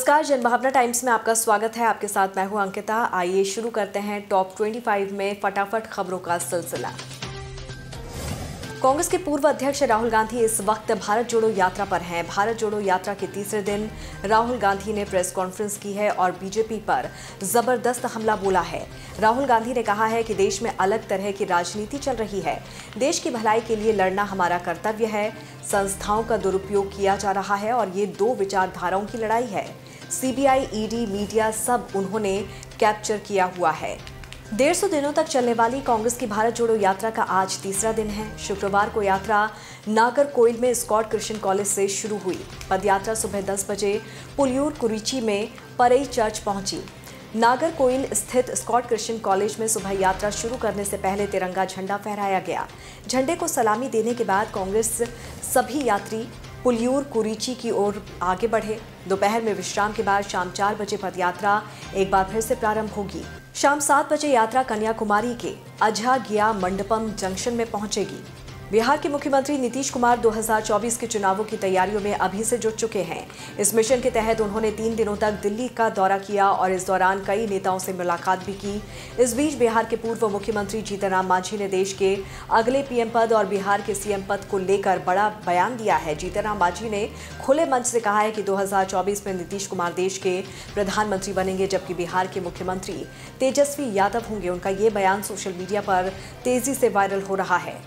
नमस्कार, जनभावना टाइम्स में आपका स्वागत है। आपके साथ मैं हूं अंकिता। आइए शुरू करते हैं टॉप 25 में फटाफट खबरों का सिलसिला। कांग्रेस के पूर्व अध्यक्ष राहुल गांधी इस वक्त भारत जोड़ो यात्रा पर हैं। भारत जोड़ो यात्रा के तीसरे दिन राहुल गांधी ने प्रेस कॉन्फ्रेंस की है और बीजेपी पर जबरदस्त हमला बोला है। राहुल गांधी ने कहा है कि देश में अलग तरह की राजनीति चल रही है। देश की भलाई के लिए लड़ना हमारा कर्तव्य है। संस्थाओं का दुरुपयोग किया जा रहा है और ये दो विचारधाराओं की लड़ाई है। सीबीआई, ईडी, मीडिया सब उन्होंने कैप्चर किया हुआ है। 150 दिनों तक चलने वाली कांग्रेस की भारत जोड़ो यात्रा का आज तीसरा दिन है। शुक्रवार को यात्रा नागरकोइल में स्कॉट क्रिश्चियन कॉलेज से शुरू हुई। पदयात्रा सुबह 10 बजे पुलियूर कुरिची में परई चर्च पहुंची। नागरकोइल स्थित स्कॉट क्रिश्चियन कॉलेज में सुबह यात्रा शुरू करने से पहले तिरंगा झंडा फहराया गया। झंडे को सलामी देने के बाद कांग्रेस सभी यात्री पुलियूर कुरिची की ओर आगे बढ़े। दोपहर में विश्राम के बाद शाम 4 बजे पदयात्रा एक बार फिर से प्रारंभ होगी। शाम 7 बजे यात्रा कन्याकुमारी के अझागिया मंडपम जंक्शन में पहुंचेगी। बिहार के मुख्यमंत्री नीतीश कुमार 2024 के चुनावों की तैयारियों में अभी से जुट चुके हैं। इस मिशन के तहत उन्होंने 3 दिनों तक दिल्ली का दौरा किया और इस दौरान कई नेताओं से मुलाकात भी की। इस बीच बिहार के पूर्व मुख्यमंत्री जीतनराम मांझी ने देश के अगले पीएम पद और बिहार के सीएम पद को लेकर बड़ा बयान दिया है। जीतनराम मांझी ने खुले मंच से कहा है कि 2024 में नीतीश कुमार देश के प्रधानमंत्री बनेंगे, जबकि बिहार के मुख्यमंत्री तेजस्वी यादव होंगे। उनका ये बयान सोशल मीडिया पर तेजी से वायरल हो रहा है।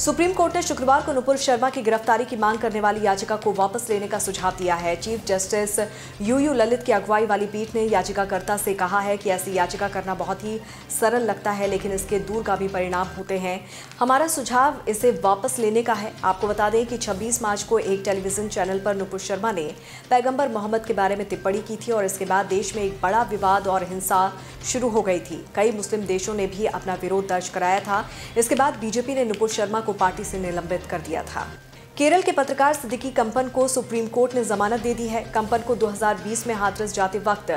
सुप्रीम कोर्ट ने शुक्रवार को नुपुर शर्मा की गिरफ्तारी की मांग करने वाली याचिका को वापस लेने का सुझाव दिया है। चीफ जस्टिस यूयू ललित की अगुवाई वाली पीठ ने याचिकाकर्ता से कहा है कि ऐसी याचिका करना बहुत ही सरल लगता है, लेकिन इसके दूरगामी परिणाम होते हैं। हमारा सुझाव इसे वापस लेने का है। आपको बता दें कि 26 मार्च को एक टेलीविजन चैनल पर नुपुर शर्मा ने पैगंबर मोहम्मद के बारे में टिप्पणी की थी और इसके बाद देश में एक बड़ा विवाद और हिंसा शुरू हो गई थी। कई मुस्लिम देशों ने भी अपना विरोध दर्ज कराया था। इसके बाद बीजेपी ने नुपुर शर्मा को पार्टी से निलंबित कर दिया था। केरल के पत्रकार सिद्दीकी कंपन को सुप्रीम कोर्ट ने जमानत दे दी है। कंपन को 2020 में हाथरस जाते वक्त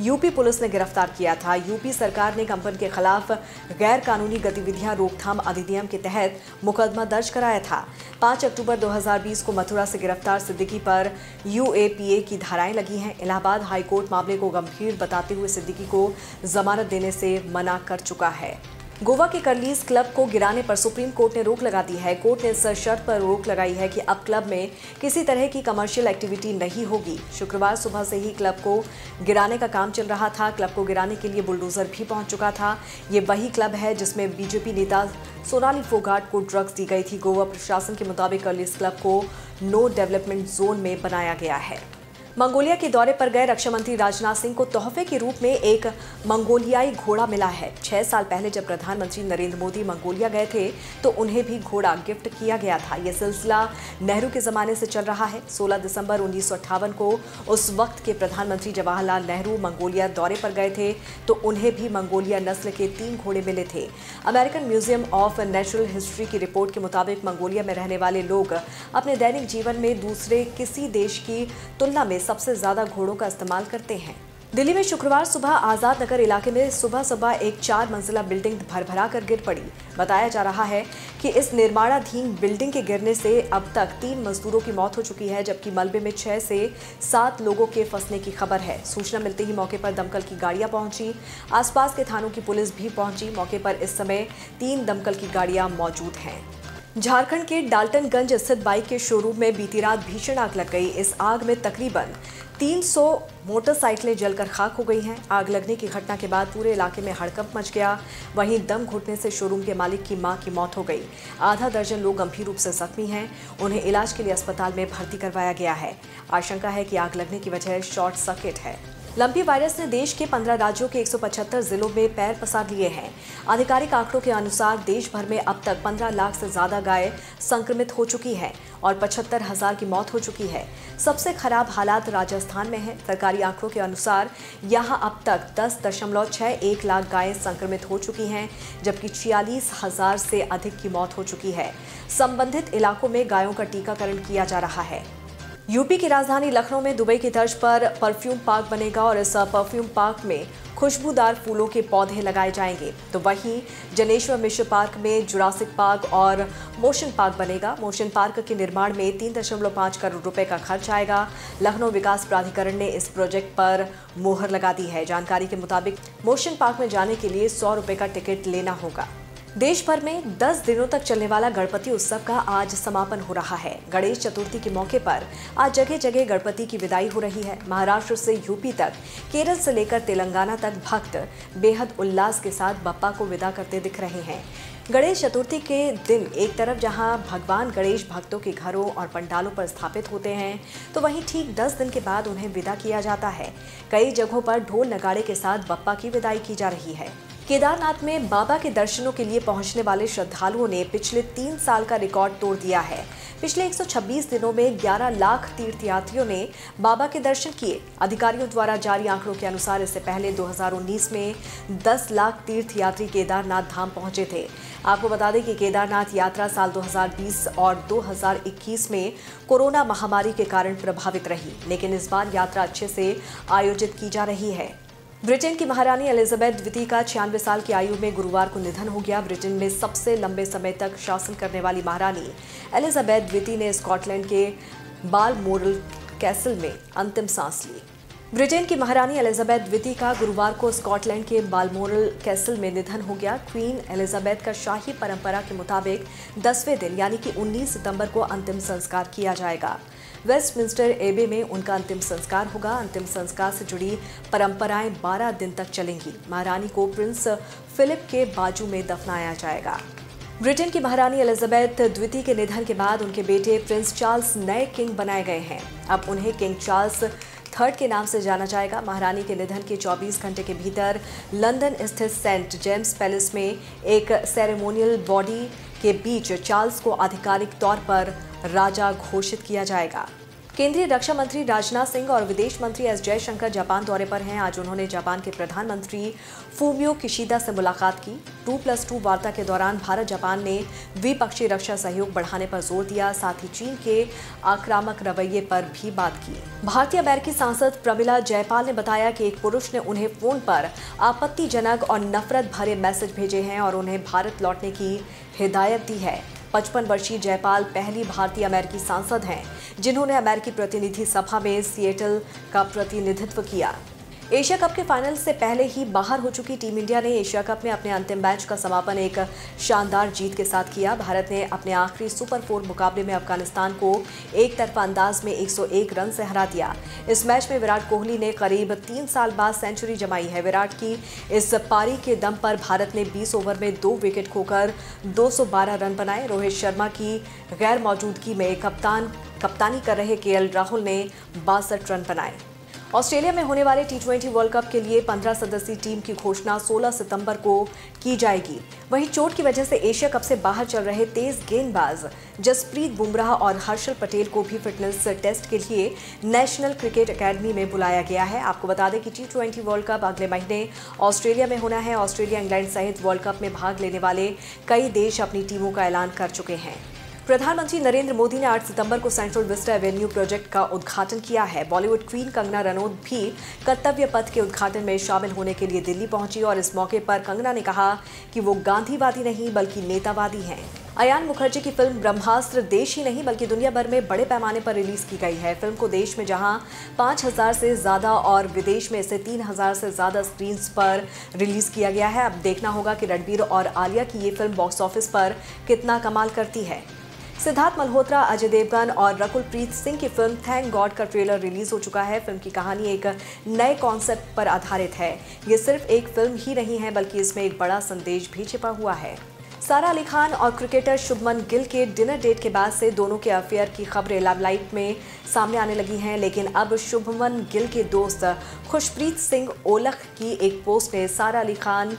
यूपी पुलिस ने गिरफ्तार किया था। यूपी सरकार ने कंपन के खिलाफ गैर कानूनी गतिविधियां रोकथाम अधिनियम के तहत मुकदमा दर्ज कराया था। 5 अक्टूबर 2020 को मथुरा से गिरफ्तार सिद्दीकी पर यूएपीए की धाराएं लगी हैं। इलाहाबाद हाईकोर्ट मामले को गंभीर बताते हुए सिद्दीकी को जमानत देने से मना कर चुका है। गोवा के कर्लीज क्लब को गिराने पर सुप्रीम कोर्ट ने रोक लगा दी है। कोर्ट ने इस शर्त पर रोक लगाई है कि अब क्लब में किसी तरह की कमर्शियल एक्टिविटी नहीं होगी। शुक्रवार सुबह से ही क्लब को गिराने का काम चल रहा था। क्लब को गिराने के लिए बुलडोजर भी पहुंच चुका था। ये वही क्लब है जिसमें बीजेपी नेता सोनाली फोगाट को ड्रग्स दी गई थी। गोवा प्रशासन के मुताबिक कर्लीज क्लब को नो डेवलपमेंट जोन में बनाया गया है। मंगोलिया के दौरे पर गए रक्षा मंत्री राजनाथ सिंह को तोहफे के रूप में एक मंगोलियाई घोड़ा मिला है। 6 साल पहले जब प्रधानमंत्री नरेंद्र मोदी मंगोलिया गए थे तो उन्हें भी घोड़ा गिफ्ट किया गया था। यह सिलसिला नेहरू के जमाने से चल रहा है। 16 दिसंबर 1958 को उस वक्त के प्रधानमंत्री जवाहरलाल नेहरू मंगोलिया दौरे पर गए थे तो उन्हें भी मंगोलिया नस्ल के 3 घोड़े मिले थे। American museum of natural history की रिपोर्ट के मुताबिक मंगोलिया में रहने वाले लोग अपने दैनिक जीवन में दूसरे किसी देश की तुलना में सबसे ज्यादा घोड़ों का इस्तेमाल करते हैं। दिल्ली में शुक्रवार सुबह आजाद नगर इलाके में सुबह एक 4 मंजिला बिल्डिंग भरभरा कर गिर पड़ी। बताया जा रहा है कि इस निर्माणाधीन बिल्डिंग के गिरने से अब तक 3 मजदूरों की मौत हो चुकी है, जबकि मलबे में 6 से 7 लोगों के फंसने की खबर है। सूचना मिलते ही मौके पर दमकल की गाड़ियां पहुंची। आसपास के थानों की पुलिस भी पहुंची। मौके पर इस समय 3 दमकल की गाड़ियां मौजूद हैं। झारखंड के डाल्टनगंज स्थित बाइक के शोरूम में बीती रात भीषण आग लग गई। इस आग में तकरीबन 300 मोटरसाइकिलें जलकर खाक हो गई हैं। आग लगने की घटना के बाद पूरे इलाके में हड़कंप मच गया। वहीं दम घुटने से शोरूम के मालिक की मां की मौत हो गई। आधा दर्जन लोग गंभीर रूप से जख्मी हैं। उन्हें इलाज के लिए अस्पताल में भर्ती करवाया गया है। आशंका है कि आग लगने की वजह शॉर्ट सर्किट है। लंपी वायरस ने देश के 15 राज्यों के 175 जिलों में पैर पसार लिए हैं। आधिकारिक आंकड़ों के अनुसार देश भर में अब तक 15 लाख से ज्यादा गाय संक्रमित हो चुकी हैं और 75,000 की मौत हो चुकी है। सबसे खराब हालात राजस्थान में है। सरकारी आंकड़ों के अनुसार यहां अब तक 10.61 लाख गायें संक्रमित हो चुकी हैं, जबकि 46,000 से अधिक की मौत हो चुकी है। संबंधित इलाकों में गायों का टीकाकरण किया जा रहा है। यूपी की राजधानी लखनऊ में दुबई की तर्ज पर परफ्यूम पार्क बनेगा और इस परफ्यूम पार्क में खुशबूदार फूलों के पौधे लगाए जाएंगे। तो वहीं जनेश्वर मिश्र पार्क में जुरासिक पार्क और मोशन पार्क बनेगा। मोशन पार्क के निर्माण में 3.5 करोड़ रुपए का खर्च आएगा। लखनऊ विकास प्राधिकरण ने इस प्रोजेक्ट पर मोहर लगा दी है। जानकारी के मुताबिक मोशन पार्क में जाने के लिए 100 रुपए का टिकट लेना होगा। देश भर में 10 दिनों तक चलने वाला गणपति उत्सव का आज समापन हो रहा है। गणेश चतुर्थी के मौके पर आज जगह जगह गणपति की विदाई हो रही है। महाराष्ट्र से यूपी तक, केरल से लेकर तेलंगाना तक भक्त बेहद उल्लास के साथ बप्पा को विदा करते दिख रहे हैं। गणेश चतुर्थी के दिन एक तरफ जहां भगवान गणेश भक्तों के घरों और पंडालों पर स्थापित होते हैं, तो वहीं ठीक 10 दिन के बाद उन्हें विदा किया जाता है। कई जगहों पर ढोल नगाड़े के साथ बप्पा की विदाई की जा रही है। केदारनाथ में बाबा के दर्शनों के लिए पहुंचने वाले श्रद्धालुओं ने पिछले 3 साल का रिकॉर्ड तोड़ दिया है। पिछले 126 दिनों में 11 लाख तीर्थयात्रियों ने बाबा के दर्शन किए। अधिकारियों द्वारा जारी आंकड़ों के अनुसार इससे पहले 2019 में 10 लाख तीर्थयात्री केदारनाथ धाम पहुंचे थे। आपको बता दें कि केदारनाथ यात्रा साल 2020 और 2021 में कोरोना महामारी के कारण प्रभावित रही, लेकिन इस बार यात्रा अच्छे से आयोजित की जा रही है। ब्रिटेन की महारानी एलिजाबेथ द्वितीय का 96 साल की आयु में गुरुवार को निधन हो गया। ब्रिटेन में सबसे लंबे समय तक शासन करने वाली महारानी एलिजाबेथ द्वितीय ने स्कॉटलैंड के बालमोरल कैसल में अंतिम सांस ली। ब्रिटेन की महारानी एलिजाबेथ द्वितीय का गुरुवार को स्कॉटलैंड के बालमोरल कैसल में निधन हो गया। क्वीन एलिजाबेथ का शाही परंपरा के मुताबिक 10वें दिन यानी कि 19 सितंबर को अंतिम संस्कार किया जाएगा। वेस्टमिंस्टर एबे में उनका अंतिम संस्कार होगा। अंतिम संस्कार से जुड़ी परंपराएं 12 दिन तक चलेंगी। महारानी को प्रिंस फिलिप के बाजू में दफनाया जाएगा। ब्रिटेन की महारानी एलिजाबेथ द्वितीय के निधन के बाद उनके बेटे प्रिंस चार्ल्स नए किंग बनाए गए हैं। अब उन्हें किंग चार्ल्स थर्ड के नाम से जाना जाएगा। महारानी के निधन के 24 घंटे के भीतर लंदन स्थित सेंट जेम्स पैलेस में एक सेरेमोनियल बॉडी के बीच चार्ल्स को आधिकारिक तौर पर राजा घोषित किया जाएगा। केंद्रीय रक्षा मंत्री राजनाथ सिंह और विदेश मंत्री एस जयशंकर जापान दौरे पर हैं। आज उन्होंने जापान के प्रधानमंत्री फूमियो किशिदा से मुलाकात की। 2+2 वार्ता के दौरान भारत जापान ने द्विपक्षीय रक्षा सहयोग बढ़ाने पर जोर दिया। साथ ही चीन के आक्रामक रवैये पर भी बात की। भारतीय अमेरिकी सांसद प्रमिला जयपाल ने बताया कि एक पुरुष ने उन्हें फोन पर आपत्तिजनक और नफरत भरे मैसेज भेजे हैं और उन्हें भारत लौटने की हिदायत दी है। 55 वर्षीय जयपाल पहली भारतीय अमेरिकी सांसद हैं जिन्होंने अमेरिकी प्रतिनिधि सभा में सिएटल का प्रतिनिधित्व किया। एशिया कप के फाइनल से पहले ही बाहर हो चुकी टीम इंडिया ने एशिया कप में अपने अंतिम मैच का समापन एक शानदार जीत के साथ किया। भारत ने अपने आखिरी सुपर 4 मुकाबले में अफगानिस्तान को एक तरफा अंदाज में 101 रन से हरा दिया। इस मैच में विराट कोहली ने करीब 3 साल बाद सेंचुरी जमाई है। विराट की इस पारी के दम पर भारत ने 20 ओवर में 2 विकेट खोकर 212 रन बनाए। रोहित शर्मा की गैर मौजूदगी में कप्तानी कर रहे केएल राहुल ने 62 रन बनाए। ऑस्ट्रेलिया में होने वाले T20 वर्ल्ड कप के लिए 15 सदस्यीय टीम की घोषणा 16 सितंबर को की जाएगी। वहीं चोट की वजह से एशिया कप से बाहर चल रहे तेज गेंदबाज जसप्रीत बुमराह और हर्षल पटेल को भी फिटनेस टेस्ट के लिए नेशनल क्रिकेट एकेडमी में बुलाया गया है। आपको बता दें कि T20 वर्ल्ड कप अगले महीने ऑस्ट्रेलिया में होना है। ऑस्ट्रेलिया, इंग्लैंड सहित वर्ल्ड कप में भाग लेने वाले कई देश अपनी टीमों का ऐलान कर चुके हैं। प्रधानमंत्री नरेंद्र मोदी ने 8 सितंबर को सेंट्रल विस्टा एवेन्यू प्रोजेक्ट का उद्घाटन किया है। बॉलीवुड क्वीन कंगना रनौत भी कर्तव्य पथ के उद्घाटन में शामिल होने के लिए दिल्ली पहुंची और इस मौके पर कंगना ने कहा कि वो गांधीवादी नहीं बल्कि नेतावादी हैं। अयान मुखर्जी की फिल्म ब्रह्मास्त्र देश ही नहीं बल्कि दुनिया भर में बड़े पैमाने पर रिलीज की गई है। फिल्म को देश में जहां 5000 से ज्यादा और विदेश में इसे 3000 से ज्यादा स्क्रीन पर रिलीज किया गया है। अब देखना होगा कि रणबीर और आलिया की ये फिल्म बॉक्स ऑफिस पर कितना कमाल करती है। सिद्धार्थ मल्होत्रा, अजय देवगन और रकुल प्रीत सिंह की फिल्म थैंक गॉड का ट्रेलर रिलीज हो चुका है। फिल्म की कहानी एक नए कॉन्सेप्ट पर आधारित है। ये सिर्फ एक फिल्म ही नहीं है बल्कि इसमें एक बड़ा संदेश भी छिपा हुआ है। सारा अली खान और क्रिकेटर शुभमन गिल के डिनर डेट के बाद से दोनों के अफेयर की खबरें लाइमलाइट में सामने आने लगी हैं, लेकिन अब शुभमन गिल के दोस्त खुशप्रीत सिंह ओलख की एक पोस्ट ने सारा अली खान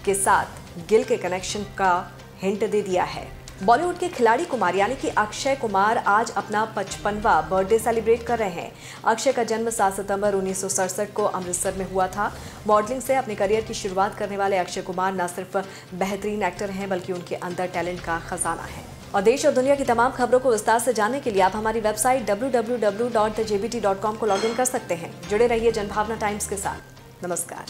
के साथ गिल के कनेक्शन का हिंट दे दिया है। बॉलीवुड के खिलाड़ी कुमार यानी कि अक्षय कुमार आज अपना 55वां बर्थडे सेलिब्रेट कर रहे हैं। अक्षय का जन्म 7 सितंबर 1967 को अमृतसर में हुआ था। मॉडलिंग से अपने करियर की शुरुआत करने वाले अक्षय कुमार न सिर्फ बेहतरीन एक्टर हैं बल्कि उनके अंदर टैलेंट का खजाना है। और देश और दुनिया की तमाम खबरों को विस्तार से जानने के लिए आप हमारी वेबसाइट www.thejbt.com को लॉगिन कर सकते हैं। जुड़े रहिए जनभावना टाइम्स के साथ। नमस्कार।